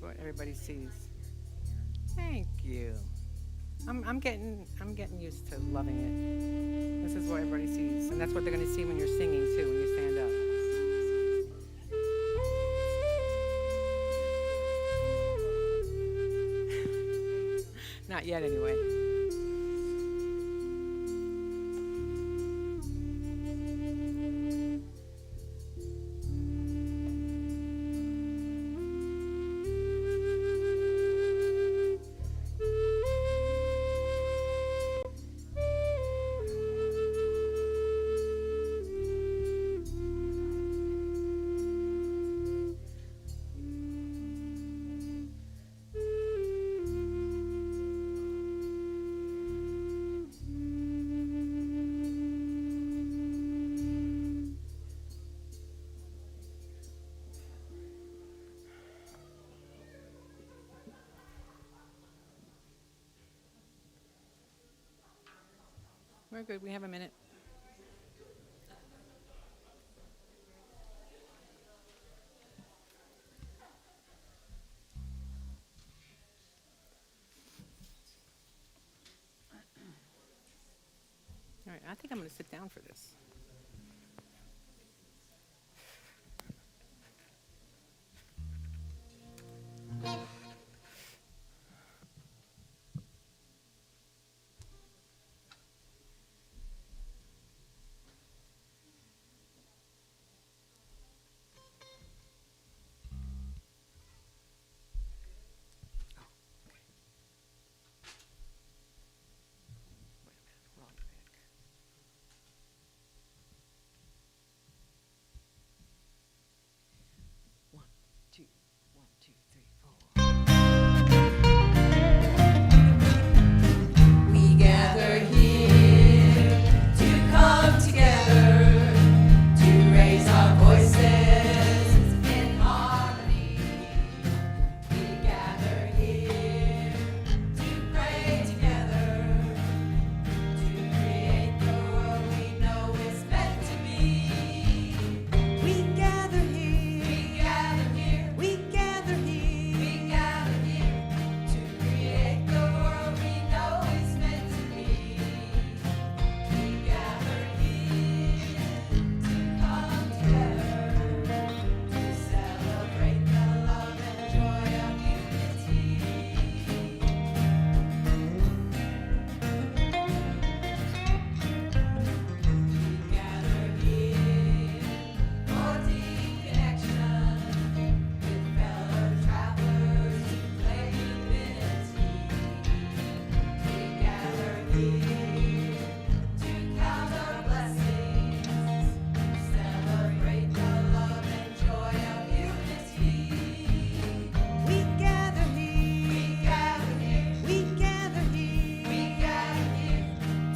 is what everybody sees. Thank you. I'm getting used to loving it. This is what everybody sees, and that's what they're going to see when you're singing too, when you stand up. Not yet, anyway. We're good. We have a minute. All right. I think I'm going to sit down for this. Wrong pick. One, two, 1, 2, 3, 4. We gather here to come together to raise our voices in harmony. We gather here to pray together to create the world we know is meant to be. We gather here, we gather here, we gather here to create the world we know is meant to be. We gather here to come together to celebrate the love and joy of unity. We gather here for deep connection with fellow travelers who claim divinity. We gather here to count our blessings, celebrate the love and joy of unity. We gather here, we gather here, we gather here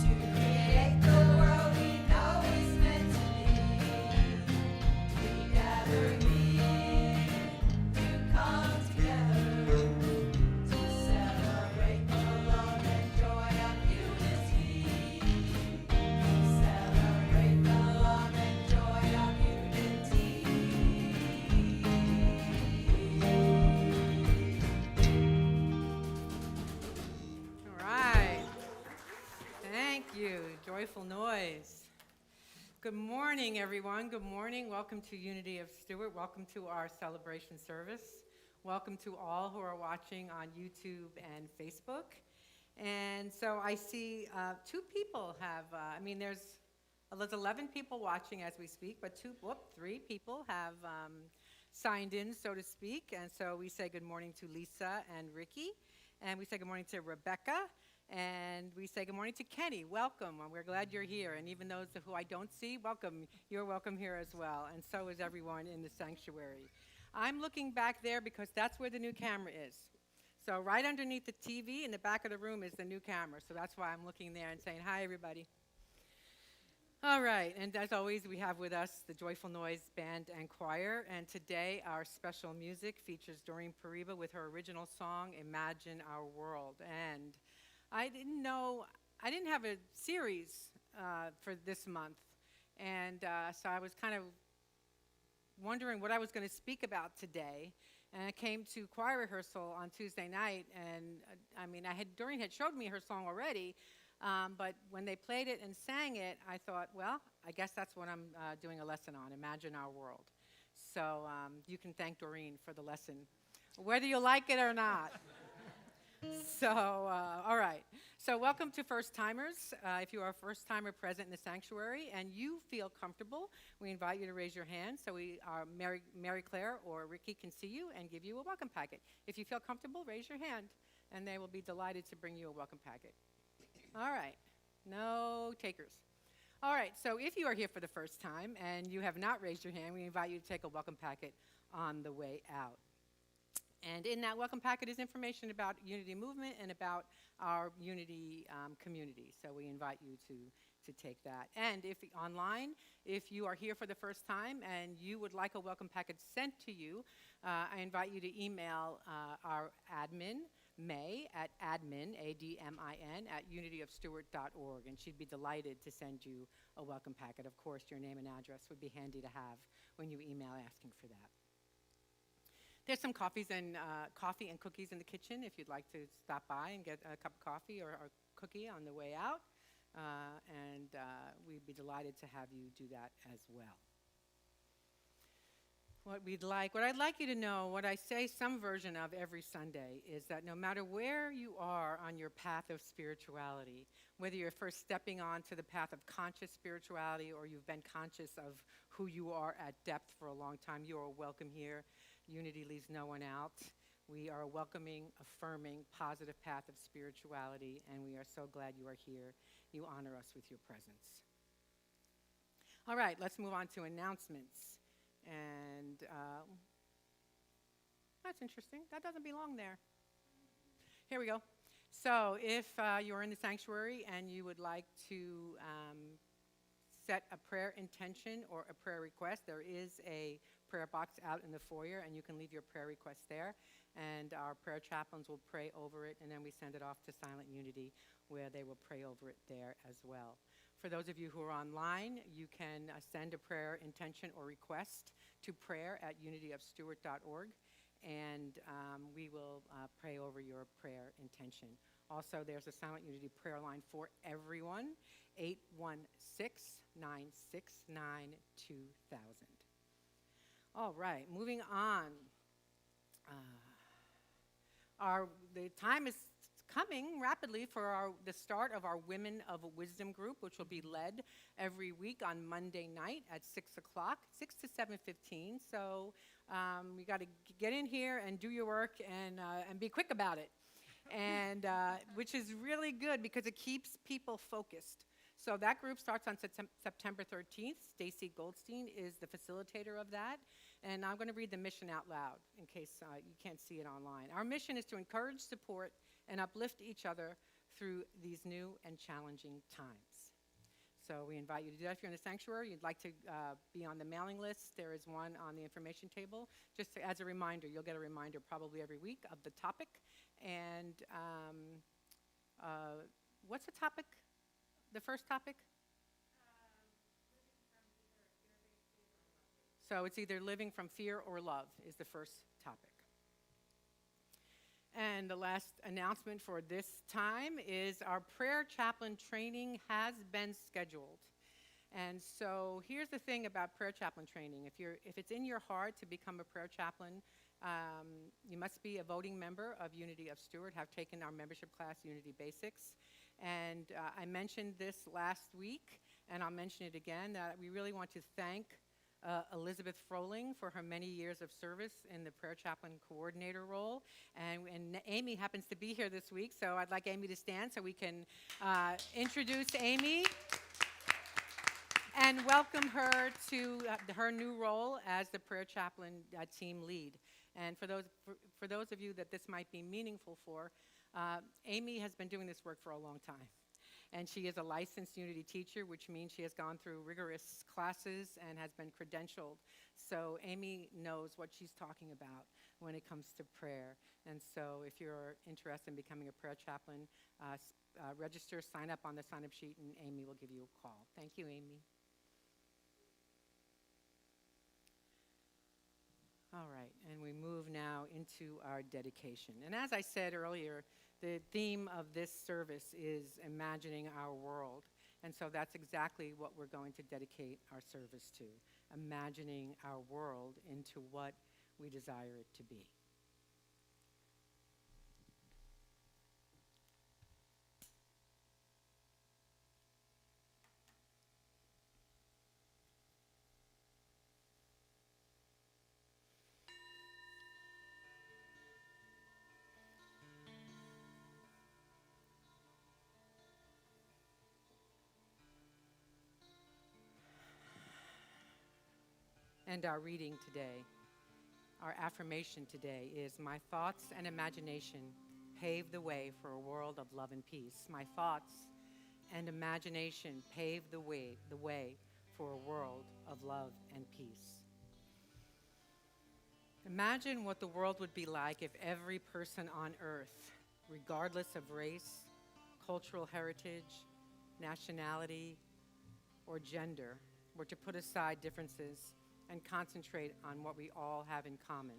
to create the world we know is meant to be. We gather here to come together to celebrate the love and joy of unity. Celebrate the love and joy of unity. All right. Thank you. Joyful noise. Good morning, everyone. Good morning. Welcome to Unity of Stewart. Welcome to our celebration service. Welcome to all who are watching on YouTube and Facebook. And so I see two people have, there's 11 people watching as we speak, but three people have signed in, so to speak. And so we say good morning to Lisa and Ricky. And we say good morning to Rebecca. And we say good morning to Kenny. Welcome. We're glad you're here. And even those who I don't see, welcome. You're welcome here as well. And so is everyone in the sanctuary. I'm looking back there because that's where the new camera is. So right underneath the TV in the back of the room is the new camera. So that's why I'm looking there and saying, hi, everybody. All right. And as always, we have with us the Joyful Noise Band and Choir. And today our special music features Doreen Pariba with her original song, Imagine Our World. And I didn't have a series for this month. And so I was kind of wondering what I was going to speak about today. And I came to choir rehearsal on Tuesday night, and Doreen had showed me her song already, but when they played it and sang it, I thought, well, I guess that's what I'm doing a lesson on, Imagine Our World. So you can thank Doreen for the lesson, whether you like it or not. So, all right. So welcome to First Timers. If you are a first timer present in the sanctuary and you feel comfortable, we invite you to raise your hand so Mary Claire or Ricky can see you and give you a welcome packet. If you feel comfortable, raise your hand, and they will be delighted to bring you a welcome packet. All right. No takers. All right. So if you are here for the first time and you have not raised your hand, we invite you to take a welcome packet on the way out. And in that welcome packet is information about Unity Movement and about our Unity community. So we invite you to take that. And if online, if you are here for the first time and you would like a welcome packet sent to you, I invite you to email our admin, May, at admin, ADMIN, at unityofstewart.org. And she'd be delighted to send you a welcome packet. Of course, your name and address would be handy to have when you email asking for that. There's some coffee and cookies in the kitchen if you'd like to stop by and get a cup of coffee or a cookie on the way out. We'd be delighted to have you do that as well. What I'd like you to know, what I say some version of every Sunday, is that no matter where you are on your path of spirituality, whether you're first stepping onto the path of conscious spirituality or you've been conscious of who you are at depth for a long time, you are welcome here. Unity leaves no one out. We are a welcoming, affirming, positive path of spirituality, and we are so glad you are here. You honor us with your presence. All right, let's move on to announcements. And that's interesting. That doesn't belong there. Here we go. So if you're in the sanctuary and you would like to set a prayer intention or a prayer request, there is a prayer box out in the foyer, and you can leave your prayer request there. And our prayer chaplains will pray over it, and then we send it off to Silent Unity, where they will pray over it there as well. For those of you who are online, you can send a prayer intention or request to prayer@unityofstewart.org, and we will pray over your prayer intention. Also, there's a Silent Unity prayer line for everyone, 816-969-2000. All right, moving on. The time is coming rapidly for the start of our Women of Wisdom group, which will be led every week on Monday night at 6 o'clock, 6 to 7:15. So we got to get in here and do your work and be quick about it, and which is really good because it keeps people focused. So that group starts on September 13th. Stacy Goldstein is the facilitator of that. And I'm going to read the mission out loud in case you can't see it online. Our mission is to encourage, support, and uplift each other through these new and challenging times. So we invite you to do that. If you're in the sanctuary, you'd like to be on the mailing list, there is one on the information table. Just as a reminder, you'll get a reminder probably every week of the topic. And what's the topic? The first topic? So it's either living from fear or love is the first topic. And the last announcement for this time is our prayer chaplain training has been scheduled. And so here's the thing about prayer chaplain training. If it's in your heart to become a prayer chaplain, you must be a voting member of Unity of Stewart, have taken our membership class, Unity Basics. And I mentioned this last week, and I'll mention it again, that we really want to thank Elizabeth Froling for her many years of service in the prayer chaplain coordinator role. And Amy happens to be here this week, so I'd like Amy to stand so we can introduce Amy and welcome her to her new role as the prayer chaplain team lead. And for those of you that this might be meaningful for, Amy has been doing this work for a long time. And she is a licensed Unity teacher, which means she has gone through rigorous classes and has been credentialed. So Amy knows what she's talking about when it comes to prayer. And so if you're interested in becoming a prayer chaplain, register, sign up on the sign-up sheet, and Amy will give you a call. Thank you, Amy. All right, and we move now into our dedication. And as I said earlier, the theme of this service is imagining our world. And so that's exactly what we're going to dedicate our service to, imagining our world into what we desire it to be. And our reading today, our affirmation today is, my thoughts and imagination pave the way for a world of love and peace. My thoughts and imagination pave the way for a world of love and peace. Imagine what the world would be like if every person on earth, regardless of race, cultural heritage, nationality, or gender, were to put aside differences and concentrate on what we all have in common.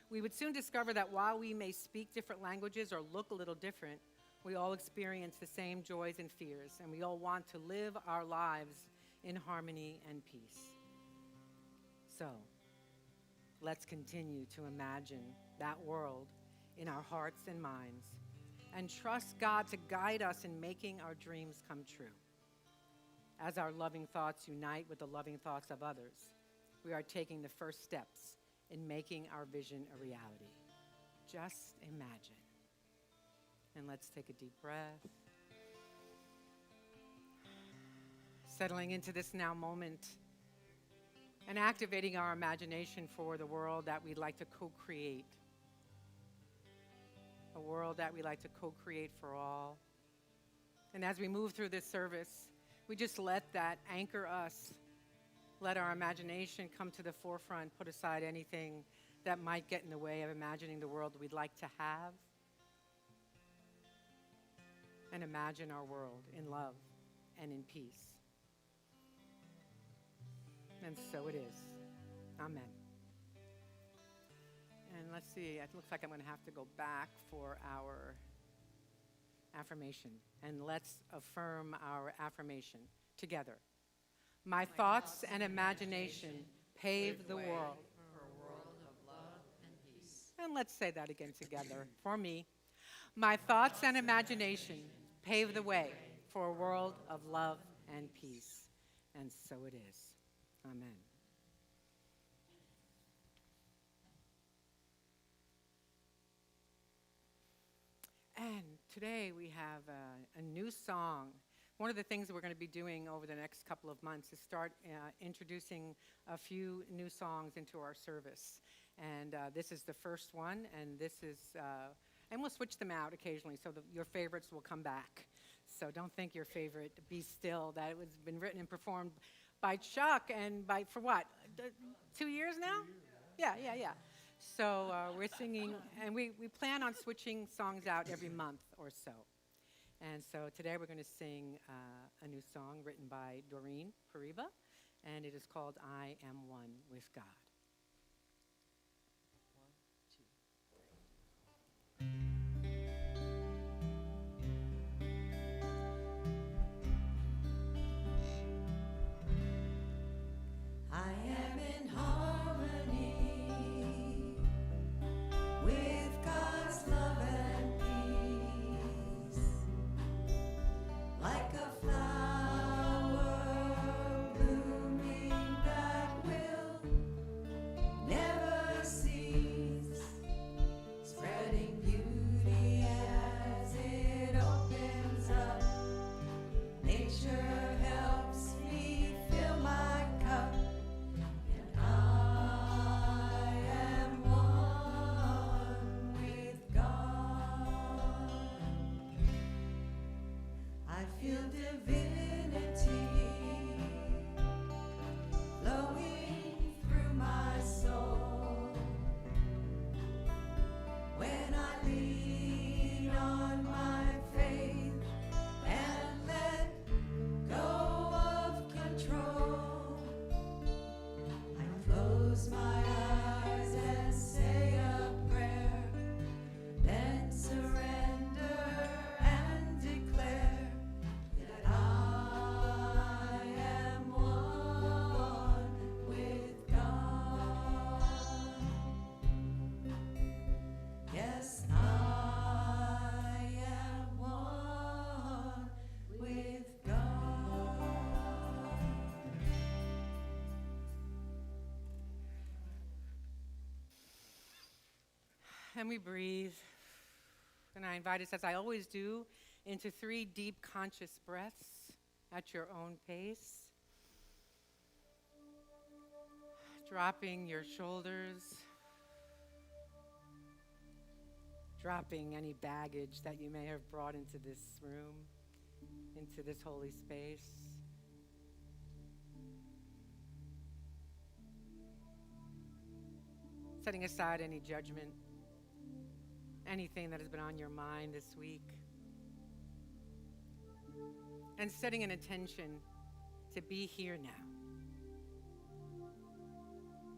We would soon discover that while we may speak different languages or look a little different, we all experience the same joys and fears, and we all want to live our lives in harmony and peace. So, let's continue to imagine that world in our hearts and minds, and trust God to guide us in making our dreams come true. As our loving thoughts unite with the loving thoughts of others, we are taking the first steps in making our vision a reality. Just imagine. And let's take a deep breath. Settling into this now moment and activating our imagination for the world that we'd like to co-create. A world that we like to co-create for all. And as we move through this service, we just let that anchor us. Let our imagination come to the forefront, put aside anything that might get in the way of imagining the world we'd like to have. And imagine our world in love and in peace. And so it is. Amen. And let's see, it looks like I'm going to have to go back for our affirmation. And let's affirm our affirmation together. My thoughts and imagination pave the world. For a world of love and peace. And let's say that again together. For me, my thoughts and imagination pave the way for a world of love and peace. And so it is. Amen. And today we have a new song. One of the things that we're going to be doing over the next couple of months is start introducing a few new songs into our service. And this is the first one, and this is, and we'll switch them out occasionally so that your favorites will come back. So don't think your favorite, Be Still, that it was been written and performed by Chuck and for what, 2 years now? Yeah. So we're singing, and we plan on switching songs out every month or so. And so today we're going to sing a new song written by Doreen Pariba, and it is called I Am One with God. I am in harmony with God's love and peace, like a flower blooming that will never cease, spreading beauty as it opens up. Nature helps me fill my cup. And I am one with God. I feel divinity flowing through my soul when I lean on my faith and let go of control. I close my eyes and we breathe. And I invite us, as I always do, into 3 deep conscious breaths at your own pace. Dropping your shoulders, dropping any baggage that you may have brought into this room, into this holy space. Setting aside any judgment, anything that has been on your mind this week. And setting an intention to be here now.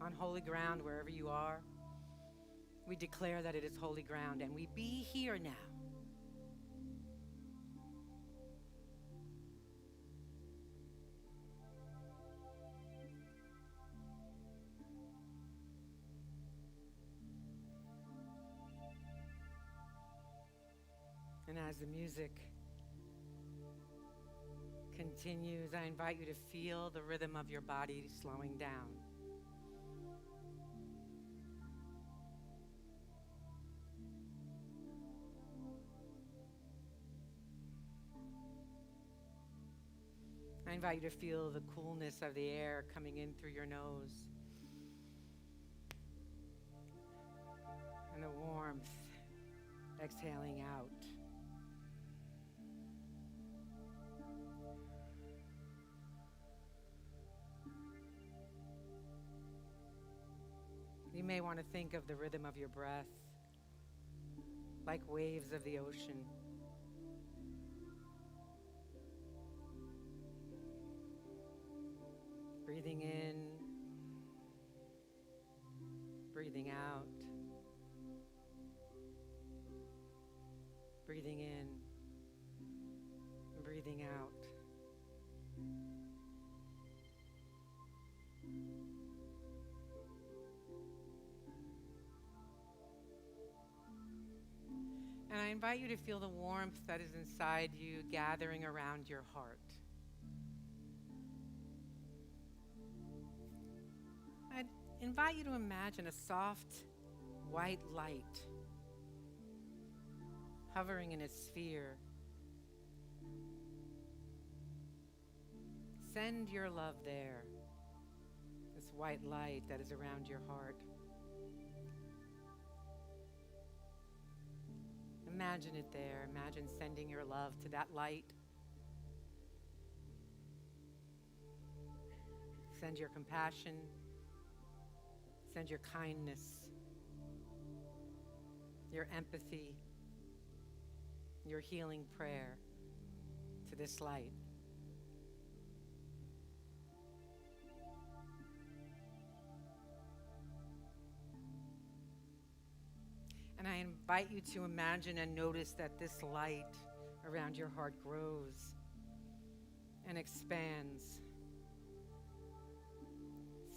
On holy ground, wherever you are, we declare that it is holy ground, and we be here now. And as the music continues, I invite you to feel the rhythm of your body slowing down. I invite you to feel the coolness of the air coming in through your nose and the warmth exhaling out. You may want to think of the rhythm of your breath like waves of the ocean. Breathing in, breathing out, breathing in, breathing out. And I invite you to feel the warmth that is inside you gathering around your heart. I invite you to imagine a soft white light hovering in a sphere. Send your love there, this white light that is around your heart. Imagine it there. Imagine sending your love to that light. Send your compassion. Send your kindness, your empathy, your healing prayer to this light. And I invite you to imagine and notice that this light around your heart grows and expands.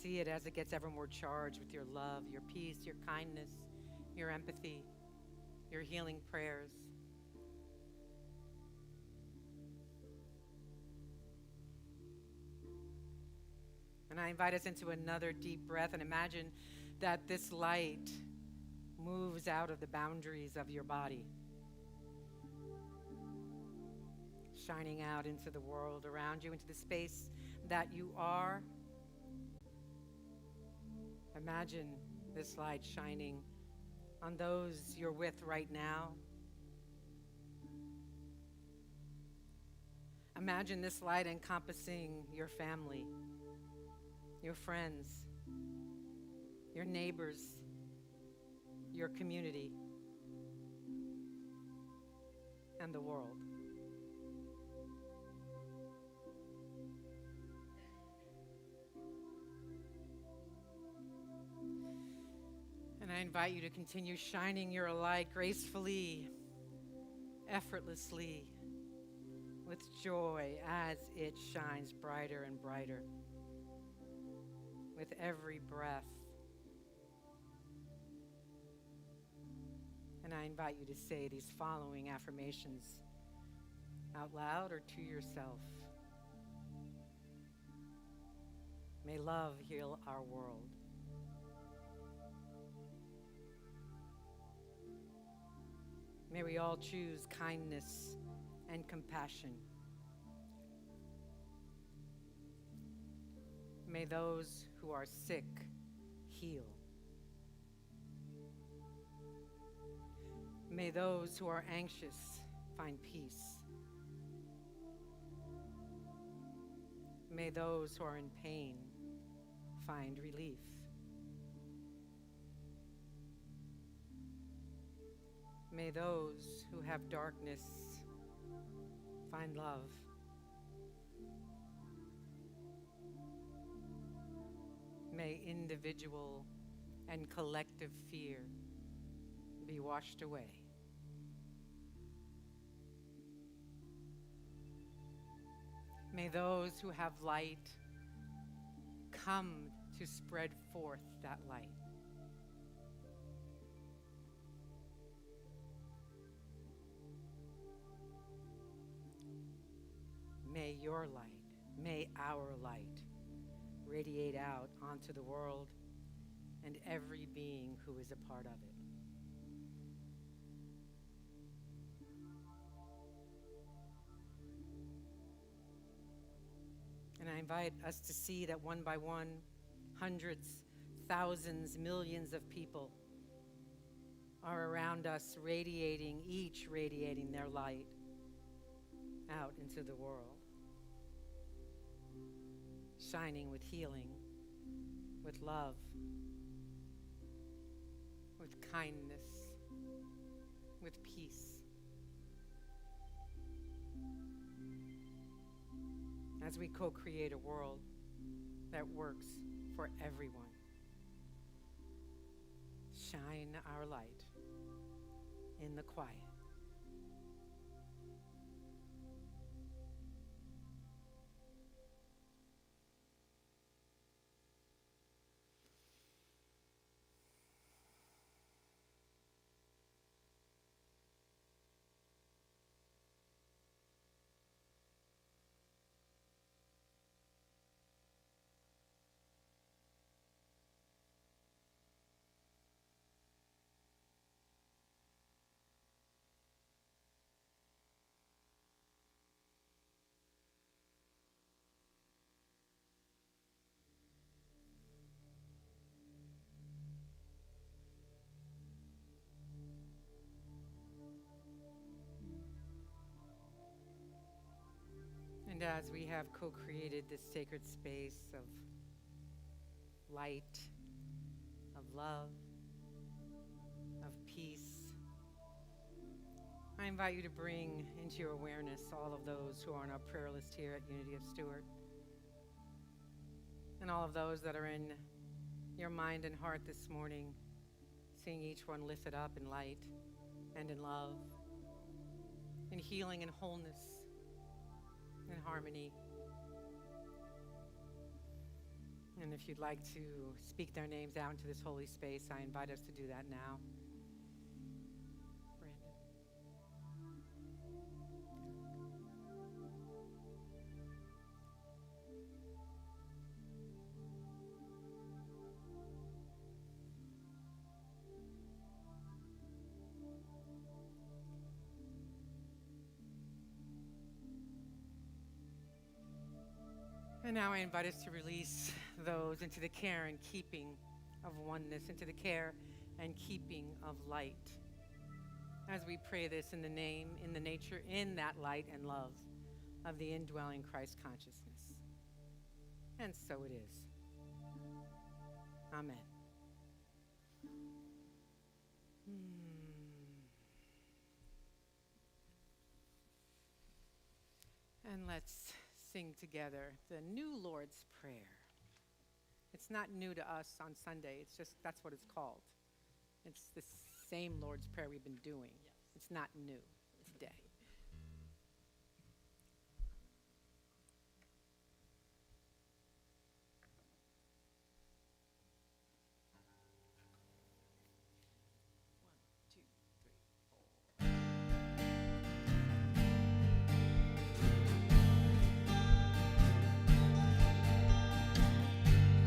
See it as it gets ever more charged with your love, your peace, your kindness, your empathy, your healing prayers. And I invite us into another deep breath and imagine that this light moves out of the boundaries of your body, shining out into the world around you, into the space that you are. Imagine this light shining on those you're with right now. Imagine this light encompassing your family, your friends, your neighbors, your community, and the world. And I invite you to continue shining your light gracefully, effortlessly, with joy as it shines brighter and brighter with every breath. And I invite you to say these following affirmations out loud or to yourself. May love heal our world. May we all choose kindness and compassion. May those who are sick heal. May those who are anxious find peace. May those who are in pain find relief. May those who have darkness find love. May individual and collective fear be washed away. May those who have light come to spread forth that light. May your light, may our light radiate out onto the world and every being who is a part of it. And I invite us to see that one by one, hundreds, thousands, millions of people are around us radiating, each radiating their light out into the world, shining with healing, with love, with kindness, with peace. As we co-create a world that works for everyone. Shine our light in the quiet. And as we have co-created this sacred space of light, of love, of peace, I invite you to bring into your awareness all of those who are on our prayer list here at Unity of Stewart, and all of those that are in your mind and heart this morning, seeing each one lifted up in light and in love, in healing and wholeness, in harmony. And if you'd like to speak their names out into this holy space, I invite us to do that now. Brandon. And now I invite us to release those into the care and keeping of oneness, into the care and keeping of light. As we pray this in the name, in the nature, in that light and love of the indwelling Christ consciousness. And so it is. Amen. And let's sing together the new Lord's Prayer. It's not new to us on Sunday. It's just, that's what it's called. It's the same Lord's Prayer we've been doing. Yes. It's not new today.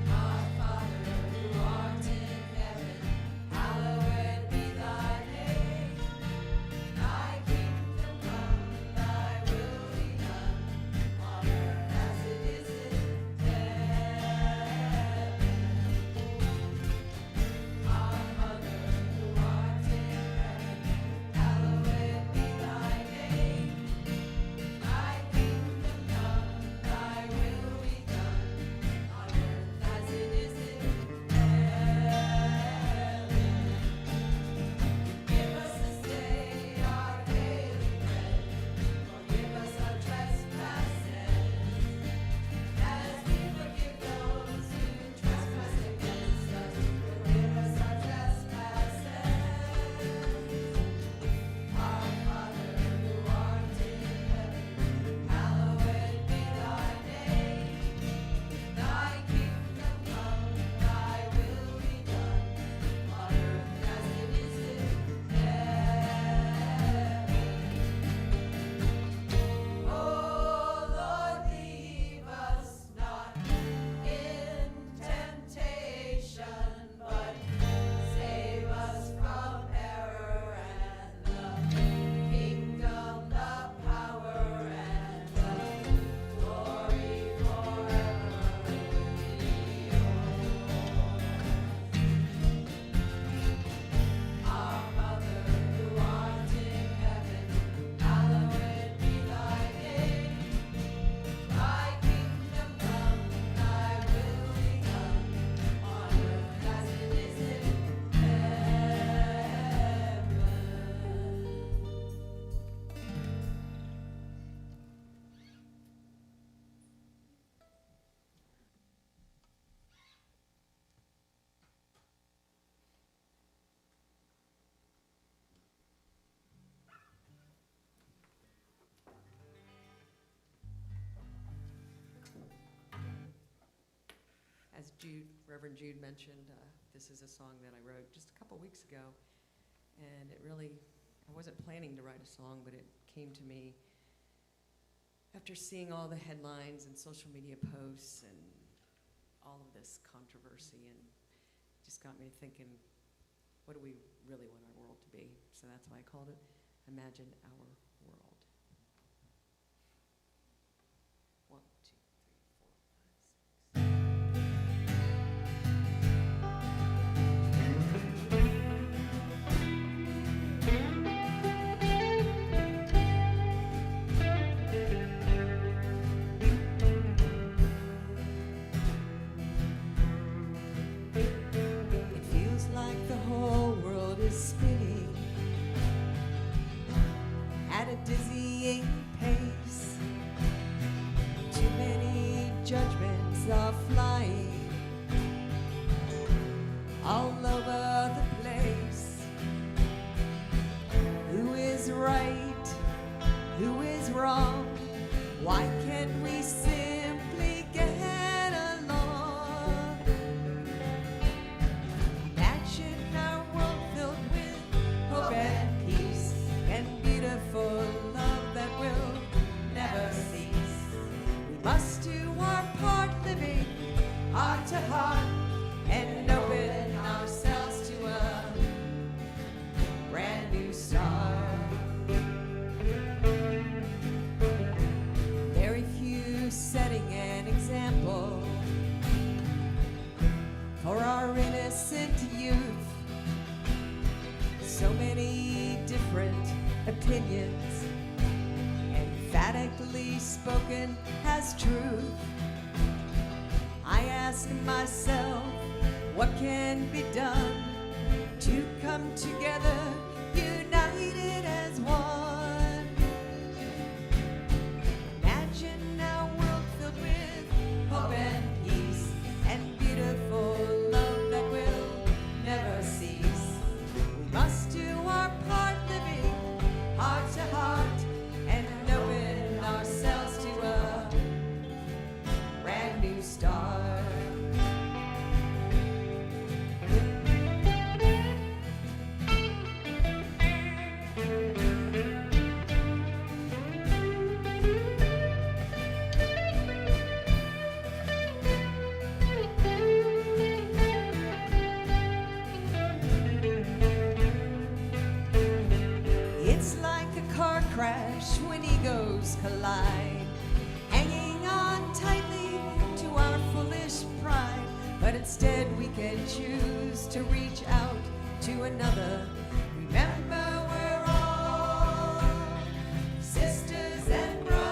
Our Father who art in heaven, hallowed be thy name. Reverend Jude mentioned, this is a song that I wrote just a couple weeks ago, and it really, I wasn't planning to write a song, but it came to me after seeing all the headlines and social media posts and all of this controversy, and just got me thinking, what do we really want our world to be? So that's why I called it Imagine Our World. 1, 2, 3, 4, 5, 6. It feels like the whole world is spinning at a dizzying pace. Too many judgments are flying all over the place. Who is right? Who is wrong? Why can't we simply get along? Imagine our world filled with hope and peace and beautiful love that will never cease. We must do our part, living heart to heart and open ourselves to a brand new start. Very few setting an example for our innocent youth. So many different opinions, emphatically spoken as truth. I ask myself, what can be done to come together, united as one? Imagine our world filled with hope and peace and beautiful love that will never cease. We must do our part, living heart to heart and open ourselves to a brand new start. It's like a car crash when egos collide, hanging on tightly to our foolish pride. But instead we can choose to reach out to another. Remember, we're all sisters and brothers.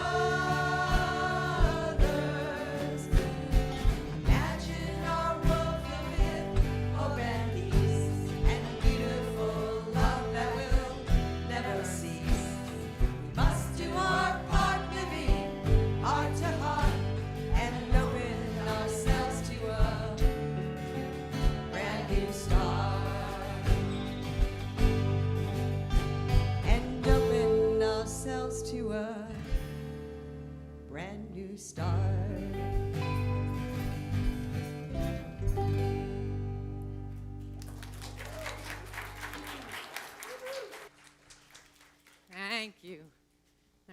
Imagine our world filled with hope and peace and beautiful love that will never cease. We must do our part, living heart to heart and open ourselves to a brand new start. And open ourselves to a brand new start. Thank you.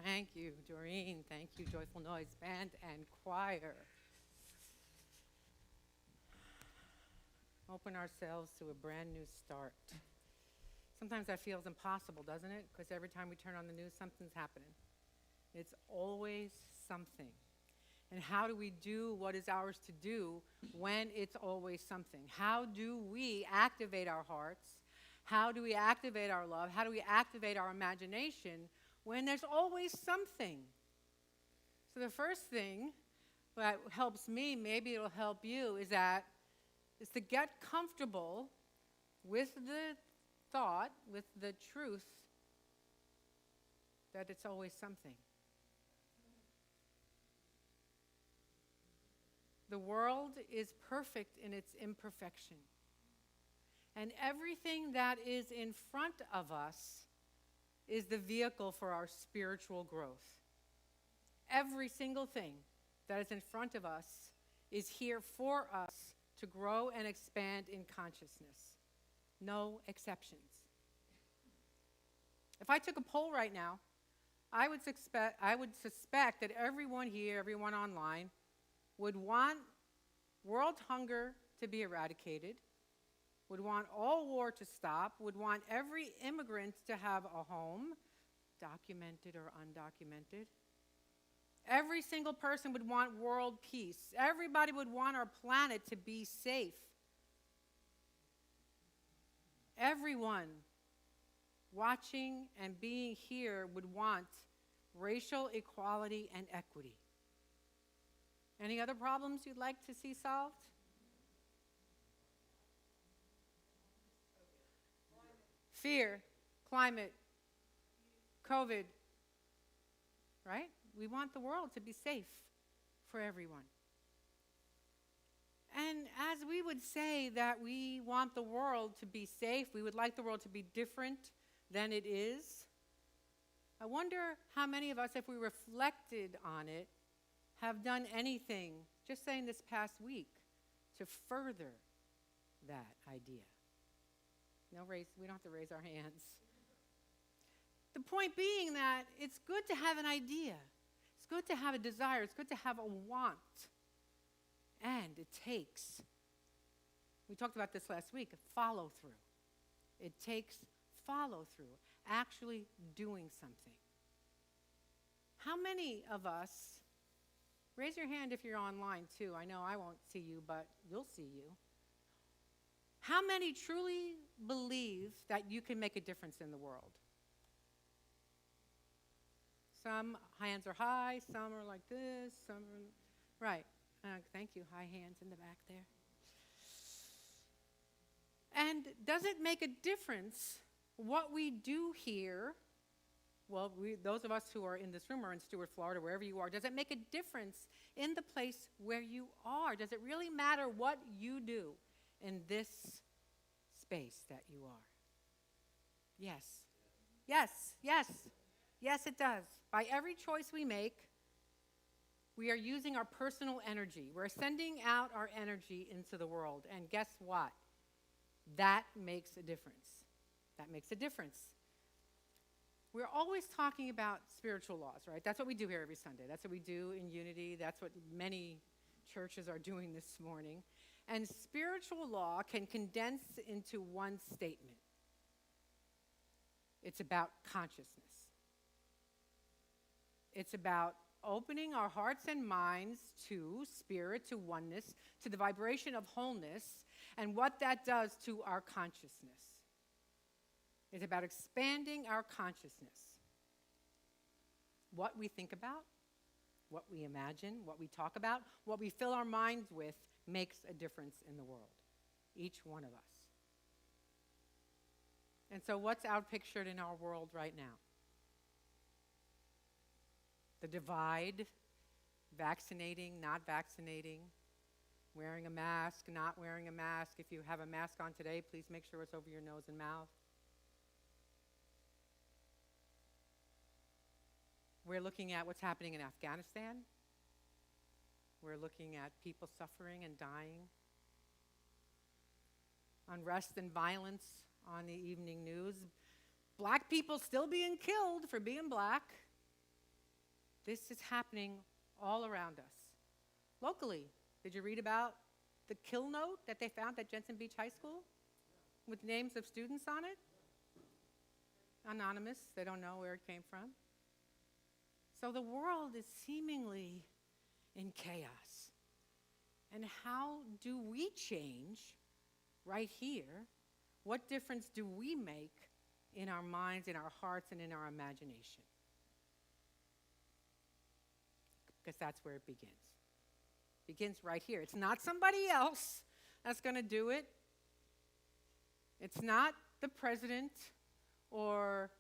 Thank you, Doreen. Thank you, Joyful Noise Band and Choir. Open ourselves to a brand new start. Sometimes that feels impossible, doesn't it? Because every time we turn on the news, something's happening. It's always something. And how do we do what is ours to do when it's always something? How do we activate our hearts? How do we activate our love? How do we activate our imagination when there's always something? So the first thing that helps me, maybe it'll help you, is to get comfortable with the thought, with the truth that it's always something. The world is perfect in its imperfection. And everything that is in front of us is the vehicle for our spiritual growth. Every single thing that is in front of us is here for us to grow and expand in consciousness. No exceptions. If I took a poll right now, I would suspect that everyone here, everyone online, would want world hunger to be eradicated, would want all war to stop, would want every immigrant to have a home, documented or undocumented. Every single person would want world peace. Everybody would want our planet to be safe. Everyone watching and being here would want racial equality and equity. Any other problems you'd like to see solved? Fear, climate, COVID, right? We want the world to be safe for everyone. And as we would say that we want the world to be safe, we would like the world to be different than it is, I wonder how many of us, if we reflected on it, have done anything, just saying this past week, to further that idea. No raise, we don't have to raise our hands. The point being that it's good to have an idea. It's good to have a desire. It's good to have a want. And it takes, we talked about this last week, follow through. It takes follow through, actually doing something. How many of us, raise your hand if you're online too. I know I won't see you, but you'll see you. How many truly believe that you can make a difference in the world? Some hands are high, some are like this, some are, right. Thank you, high hands in the back there. And does it make a difference what we do here? Well, those of us who are in this room or in Stuart, Florida, wherever you are, does it make a difference in the place where you are? Does it really matter what you do in this space that you are? Yes. Yes, yes. Yes, it does. By every choice we make, we are using our personal energy. We're sending out our energy into the world. And guess what? That makes a difference. That makes a difference. We're always talking about spiritual laws, right? That's what we do here every Sunday. That's what we do in Unity. That's what many churches are doing this morning. And spiritual law can condense into one statement. It's about consciousness. It's about opening our hearts and minds to spirit, to oneness, to the vibration of wholeness, and what that does to our consciousness. It's about expanding our consciousness. What we think about, what we imagine, what we talk about, what we fill our minds with makes a difference in the world, each one of us. And so what's outpictured in our world right now? The divide, vaccinating, not vaccinating, wearing a mask, not wearing a mask. If you have a mask on today, please make sure it's over your nose and mouth. We're looking at what's happening in Afghanistan. We're looking at people suffering and dying. Unrest and violence on the evening news. Black people still being killed for being black. This is happening all around us. Locally, did you read about the kill note that they found at Jensen Beach High School with names of students on it? Anonymous, they don't know where it came from. So the world is seemingly in chaos. And how do we change right here? What difference do we make in our minds, in our hearts, and in our imagination? Because that's where it begins. It begins right here. It's not somebody else that's going to do it. It's not the president or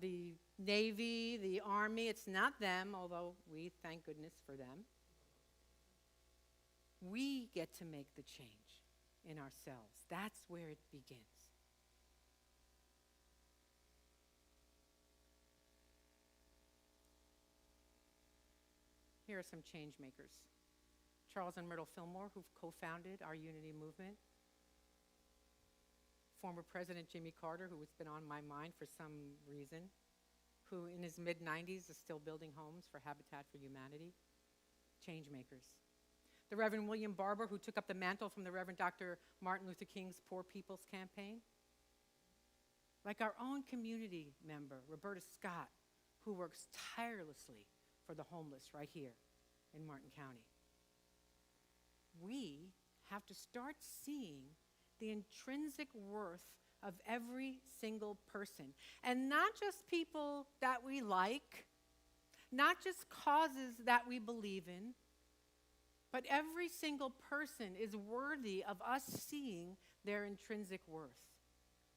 the Navy, the Army. It's not them, although we thank goodness for them. We get to make the change in ourselves. That's where it begins. Here are some change makers Charles and Myrtle Fillmore, who co-founded our unity movement. Former President Jimmy Carter, who has been on my mind for some reason, who in his mid-90s is still building homes for Habitat for Humanity. Change makers. The Reverend William Barber, who took up the mantle from the Reverend Dr. Martin Luther King's Poor People's Campaign. Like our own community member, Roberta Scott, who works tirelessly for the homeless right here in Martin County. We have to start seeing the intrinsic worth of every single person. And not just people that we like, not just causes that we believe in, but every single person is worthy of us seeing their intrinsic worth.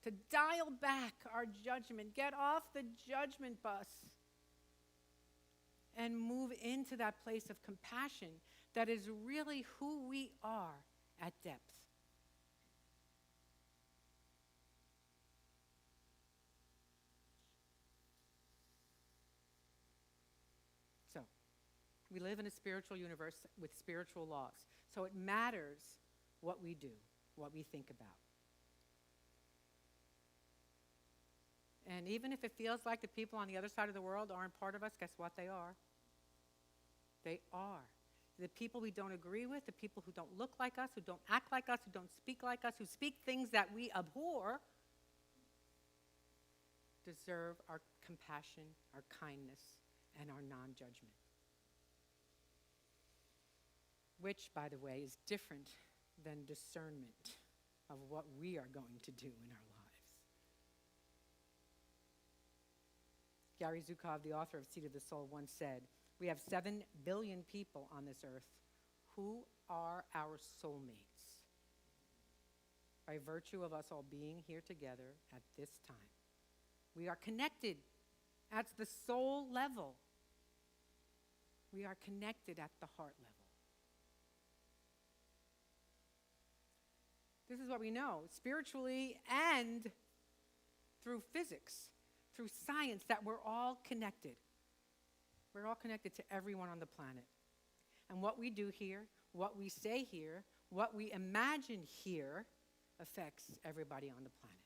To dial back our judgment, get off the judgment bus, and move into that place of compassion that is really who we are at depth. So, we live in a spiritual universe with spiritual laws. So it matters what we do, what we think about. And even if it feels like the people on the other side of the world aren't part of us, guess what? They are. They are. The people we don't agree with, the people who don't look like us, who don't act like us, who don't speak like us, who speak things that we abhor, deserve our compassion, our kindness, and our non-judgment. Which, by the way, is different than discernment of what we are going to do in our lives. Gary Zukov, the author of Seed of the Soul, once said, "We have 7 billion people on this earth. Who are our soulmates? By virtue of us all being here together at this time. We are connected at the soul level. We are connected at the heart level." This is what we know, spiritually and through physics, through science, that we're all connected. We're all connected to everyone on the planet. And what we do here, what we say here, what we imagine here affects everybody on the planet.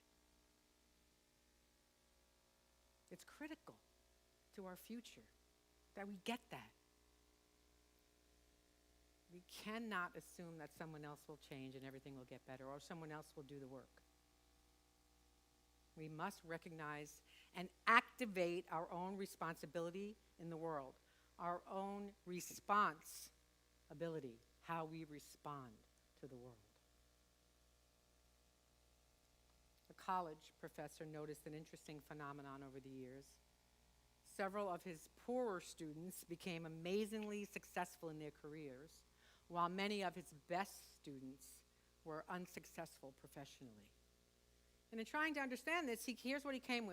It's critical to our future that we get that. We cannot assume that someone else will change and everything will get better, or someone else will do the work. We must recognize and activate our own responsibility in the world, our own response ability, how we respond to the world. A college professor noticed an interesting phenomenon over the years. Several of his poorer students became amazingly successful in their careers, while many of his best students were unsuccessful professionally. And in trying to understand this, here's what he came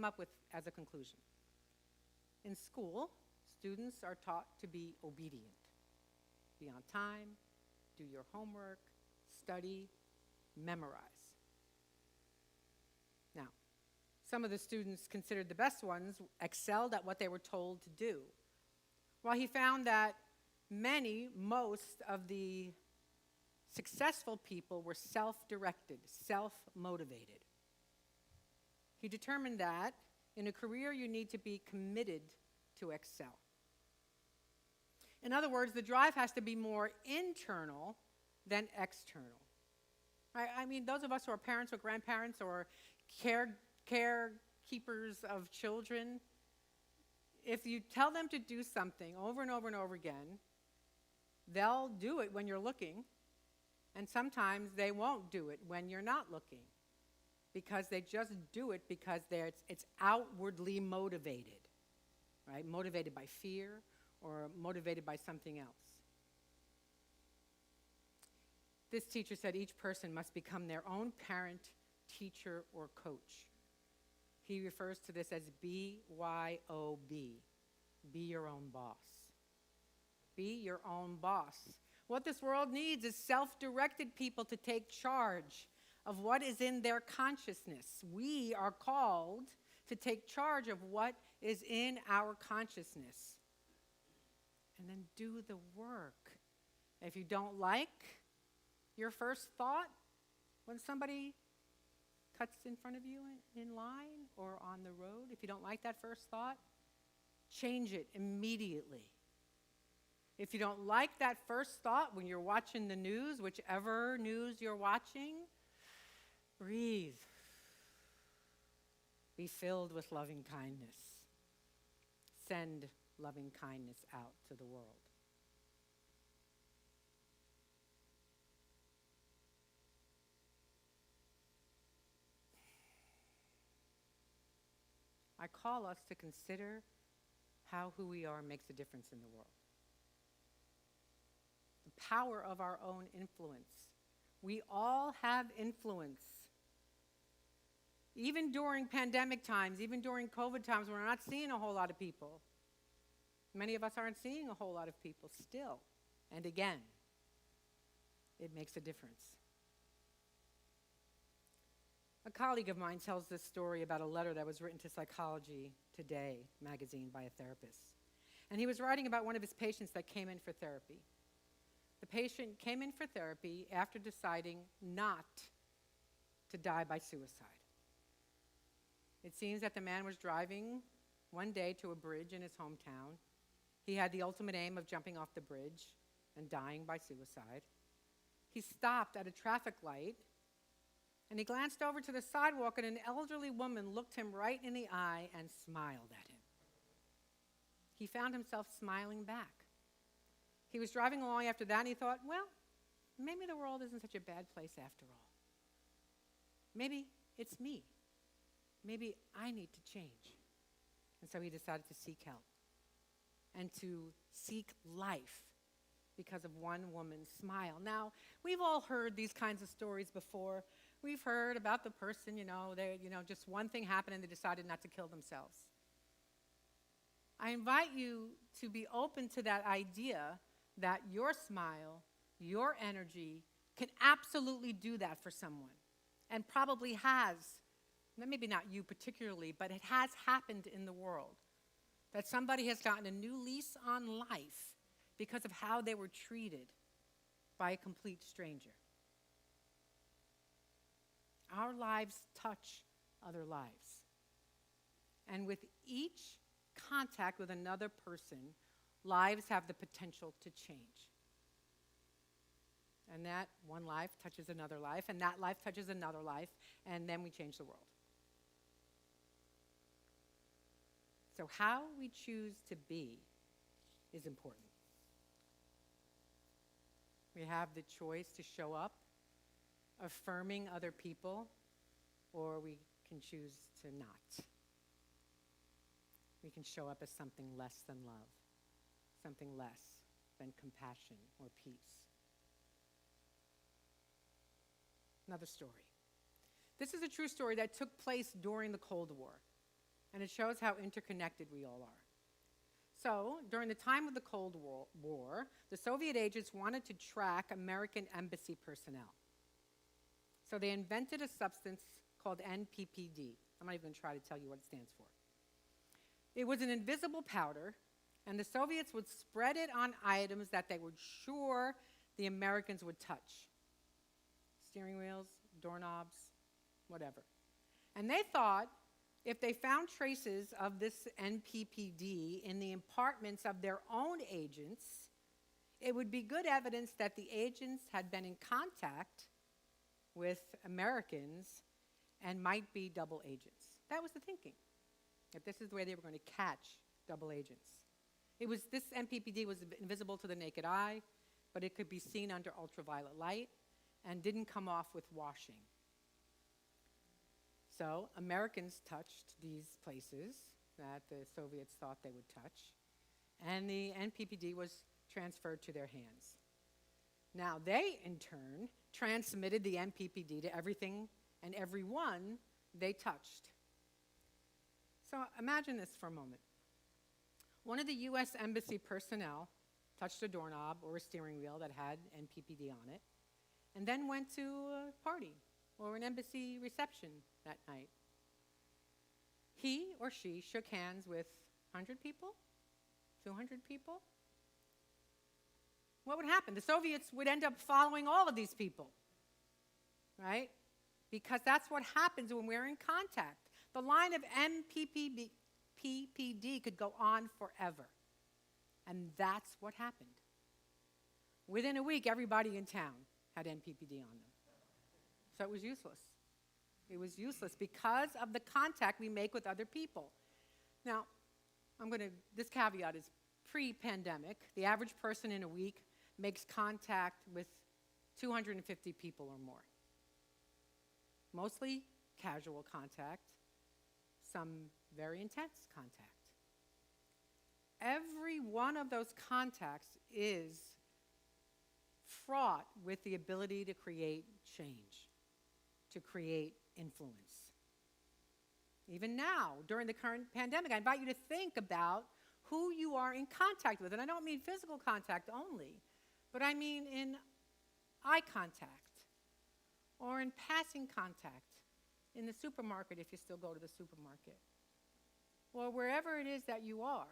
up with as a conclusion. In school, students are taught to be obedient. Be on time, do your homework, study, memorize. Now, some of the students considered the best ones excelled at what they were told to do, while he found that most of the successful people were self-directed, self-motivated. He determined that in a career you need to be committed to excel. In other words, the drive has to be more internal than external. I mean, those of us who are parents or grandparents or carekeepers of children, if you tell them to do something over and over and over again, they'll do it when you're looking, and sometimes they won't do it when you're not looking, because they just do it because it's outwardly motivated, right? Motivated by fear or motivated by something else. This teacher said each person must become their own parent, teacher, or coach. He refers to this as BYOB, be your own boss. Be your own boss. What this world needs is self-directed people to take charge of what is in their consciousness. We are called to take charge of what is in our consciousness and then do the work If you don't like your first thought when somebody cuts in front of you in line or on the road, if you don't like that first thought, change it immediately. If you don't like that first thought when you're watching the news, whichever news you're watching, breathe. Be filled with loving kindness. Send loving kindness out to the world. I call us to consider how who we are makes a difference in the world. The power of our own influence. We all have influence. Even during pandemic times, even during COVID times, we're not seeing a whole lot of people. Many of us aren't seeing a whole lot of people still. And again, it makes a difference. A colleague of mine tells this story about a letter that was written to Psychology Today magazine by a therapist. And he was writing about one of his patients that came in for therapy. The patient came in for therapy after deciding not to die by suicide. It seems that the man was driving one day to a bridge in his hometown. He had the ultimate aim of jumping off the bridge and dying by suicide. He stopped at a traffic light, and he glanced over to the sidewalk, and an elderly woman looked him right in the eye and smiled at him. He found himself smiling back. He was driving along after that, and he thought, well, maybe the world isn't such a bad place after all. Maybe it's me. Maybe I need to change. And so he decided to seek help and to seek life because of one woman's smile. Now, we've all heard these kinds of stories before. We've heard about the person, just one thing happened and they decided not to kill themselves. I invite you to be open to that idea that your smile, your energy can absolutely do that for someone, and probably has. Maybe not you particularly, but it has happened in the world, that somebody has gotten a new lease on life because of how they were treated by a complete stranger. Our lives touch other lives. And with each contact with another person, lives have the potential to change. And that one life touches another life, and that life touches another life, and then we change the world. So how we choose to be is important. We have the choice to show up affirming other people, or we can choose to not. We can show up as something less than love, something less than compassion or peace. Another story. This is a true story that took place during the Cold War, and it shows how interconnected we all are. So, during the time of the Cold War, the Soviet agents wanted to track American embassy personnel. So they invented a substance called NPPD. I'm not even going to try to tell you what it stands for. It was an invisible powder, and the Soviets would spread it on items that they were sure the Americans would touch. Steering wheels, doorknobs, whatever. And they thought if they found traces of this NPPD in the apartments of their own agents, it would be good evidence that the agents had been in contact with Americans and might be double agents. That was the thinking, that this is the way they were going to catch double agents. This NPPD was invisible to the naked eye, but it could be seen under ultraviolet light and didn't come off with washing. So Americans touched these places that the Soviets thought they would touch, and the NPPD was transferred to their hands. Now they, in turn, transmitted the NPPD to everything and everyone they touched. So imagine this for a moment. One of the U.S. Embassy personnel touched a doorknob or a steering wheel that had NPPD on it, and then went to a party or an embassy reception that night. He or she shook hands with 100 people, 200 people. what would happen? The Soviets would end up following all of these people, right? Because that's what happens when we're in contact. The line of PPD could go on forever. And that's what happened. Within a week, everybody in town had NPPD on them. So it was useless. It was useless because of the contact we make with other people. Now, this caveat is pre-pandemic. The average person in a week makes contact with 250 people or more. Mostly casual contact, some very intense contact. Every one of those contacts is fraught with the ability to create change, to create influence. Even now, during the current pandemic, I invite you to think about who you are in contact with. And I don't mean physical contact only, but I mean in eye contact or in passing contact in the supermarket if you still go to the supermarket, or wherever it is that you are.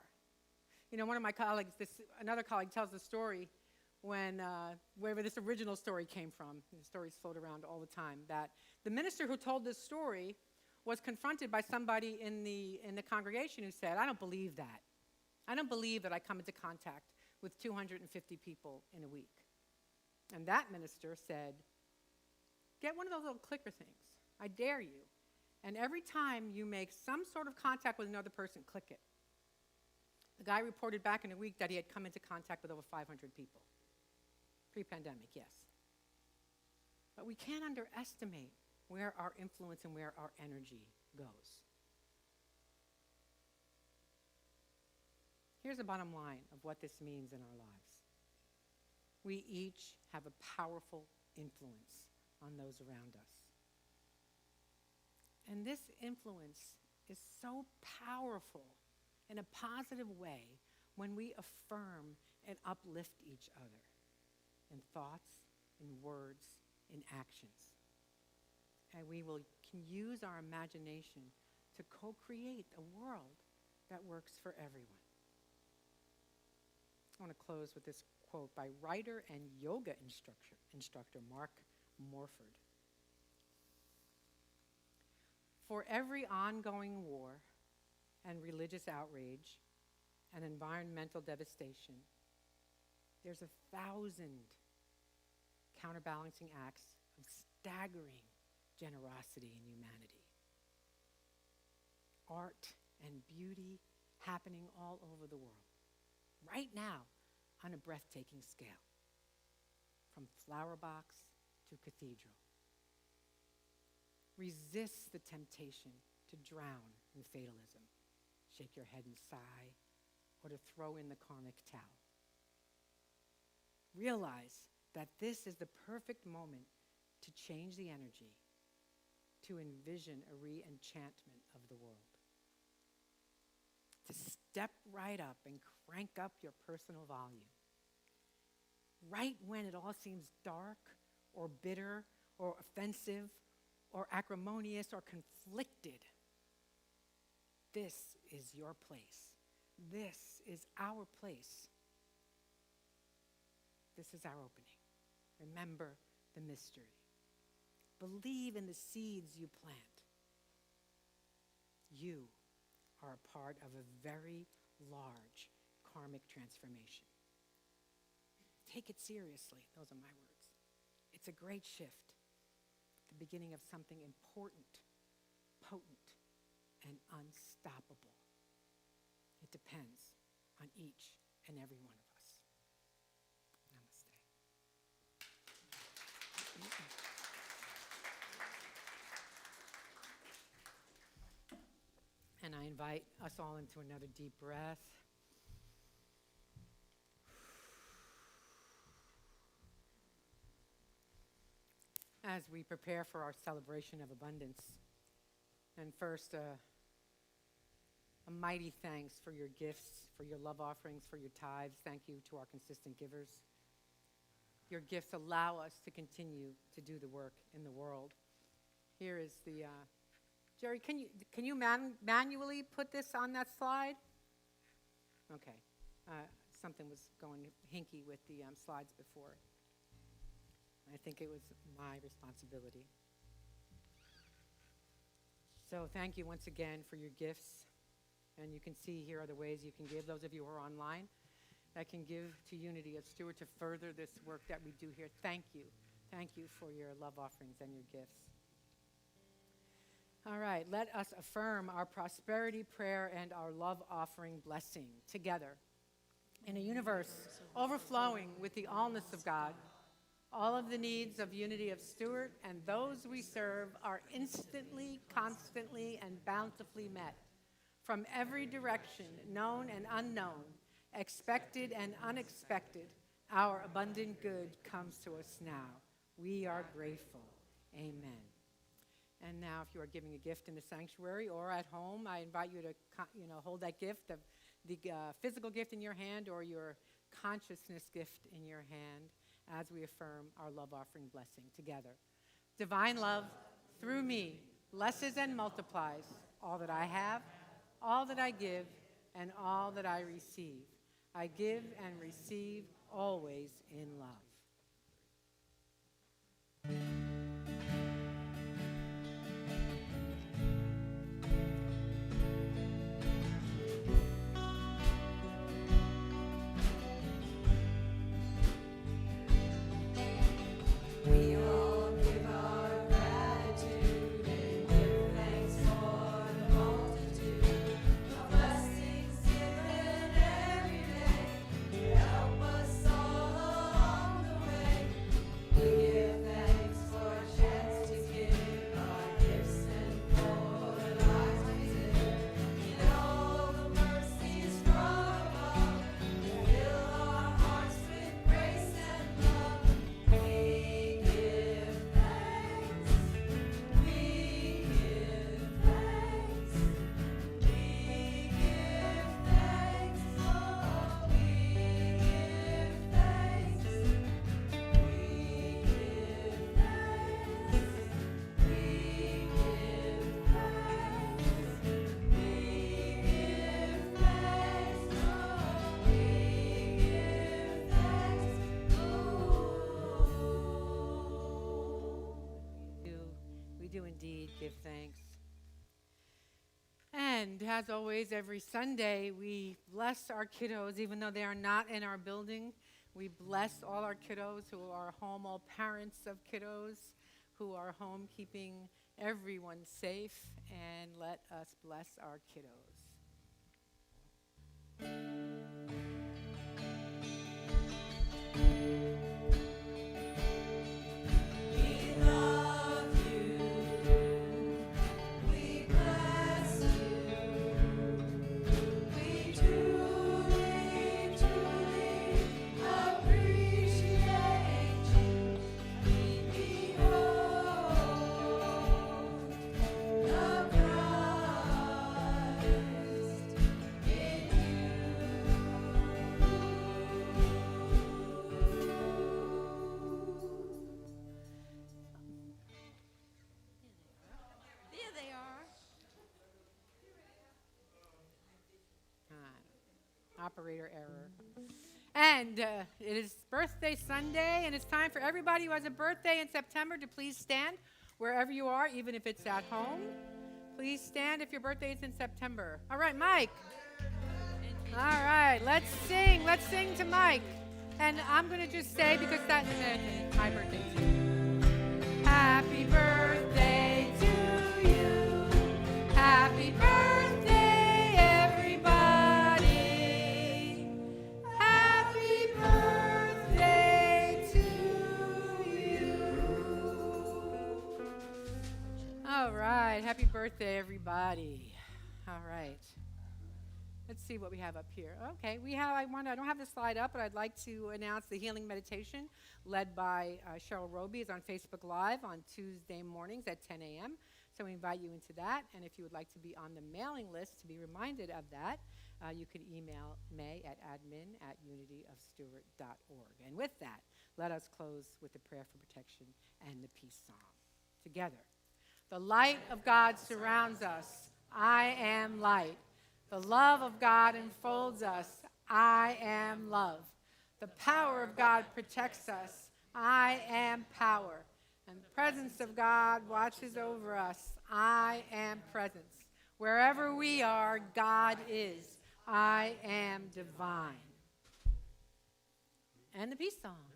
You know, one of my colleagues, another colleague tells the story when, wherever this original story came from, the stories float around all the time, that the minister who told this story was confronted by somebody in the congregation who said, I don't believe that. I don't believe that I come into contact with 250 people in a week. And that minister said, get one of those little clicker things. I dare you. And every time you make some sort of contact with another person, click it. The guy reported back in a week that he had come into contact with over 500 people. Pre-pandemic, yes. But we can't underestimate where our influence and where our energy goes. Here's the bottom line of what this means in our lives. We each have a powerful influence on those around us. And this influence is so powerful in a positive way when we affirm and uplift each other in thoughts, in words, in actions. And we can use our imagination to co-create a world that works for everyone. I want to close with this quote by writer and yoga instructor Mark Morford. For every ongoing war and religious outrage and environmental devastation, there's 1,000 counterbalancing acts of staggering generosity and humanity. Art and beauty happening all over the world, right now on a breathtaking scale, from flower box to cathedral. Resist the temptation to drown in fatalism, shake your head and sigh, or to throw in the karmic towel. Realize that this is the perfect moment to change the energy, to envision a re-enchantment of the world. To step right up and crank up your personal volume. Right when it all seems dark or bitter or offensive or acrimonious or conflicted, this is your place. This is our place. This is our opening. Remember the mystery. Believe in the seeds you plant. You are a part of a very large karmic transformation. Take it seriously. Those are my words. It's a great shift. The beginning of something important, potent, and unstoppable. It depends on each and every one of us. Namaste. And I invite us all into another deep breath. As we prepare for our celebration of abundance. And first, a mighty thanks for your gifts, for your love offerings, for your tithes. Thank you to our consistent givers. Your gifts allow us to continue to do the work in the world. Here is the, Jerry, can you manually put this on that slide? Okay. something was going hinky with the slides before. I think it was my responsibility. So thank you once again for your gifts. And you can see here are the ways you can give. Those of you who are online that can give to Unity of Stewart to further this work that we do here. Thank you. Thank you for your love offerings and your gifts. All right, let us affirm our prosperity prayer and our love offering blessing together. In a universe overflowing with the allness of God, all of the needs of Unity of Stewart and those we serve are instantly, constantly, and bountifully met. From every direction, known and unknown, expected and unexpected, our abundant good comes to us now. We are grateful. Amen. And now, if you are giving a gift in the sanctuary or at home, I invite you to hold that gift, the physical gift in your hand or your consciousness gift in your hand as we affirm our love offering blessing together. Divine love, through me, blesses and multiplies all that I have, all that I give, and all that I receive. I give and receive always in love. We all give our gratitude and give thanks for the multitude of blessings given every day. Help us all along the way. We give thanks for a chance to give our gifts and for the lives we live. In all the mercies from above, fill our hearts with grace and love. We give thanks. We give thanks. We give thanks. Oh, we give thanks. We give thanks. We give thanks. We give thanks. We do indeed give thanks. And as always, every Sunday, we bless our kiddos, even though they are not in our building. We bless all our kiddos who are home, all parents of kiddos who are home, keeping everyone safe. And let us bless our kiddos. We love you. We bless you. We truly, truly appreciate you. We behold the Christ in you. There they are. Operator error. And it is birthday Sunday, and it's time for everybody who has a birthday in September to please stand wherever you are, even if it's at home. Please stand if your birthday is in September. All right, Mike. All right, let's sing. Let's sing to Mike. And I'm going to just say, because that's my birthday too. Happy birthday to you. Happy birthday, everybody. Happy birthday to you. All right, happy birthday, everybody. All right. Let's see what we have up here. Okay, I don't have the slide up, but I'd like to announce the healing meditation led by Cheryl Roby is on Facebook Live on Tuesday mornings at 10 a.m. So we invite you into that. And if you would like to be on the mailing list to be reminded of that, you could email May at admin@unityofstewart.org. And with that, let us close with the prayer for protection and the peace psalm. Together. The light of God surrounds us. I am light. The love of God enfolds us. I am love. The power of God protects us. I am power. And the presence of God watches over us. I am presence. Wherever we are, God is. I am divine. And the peace song.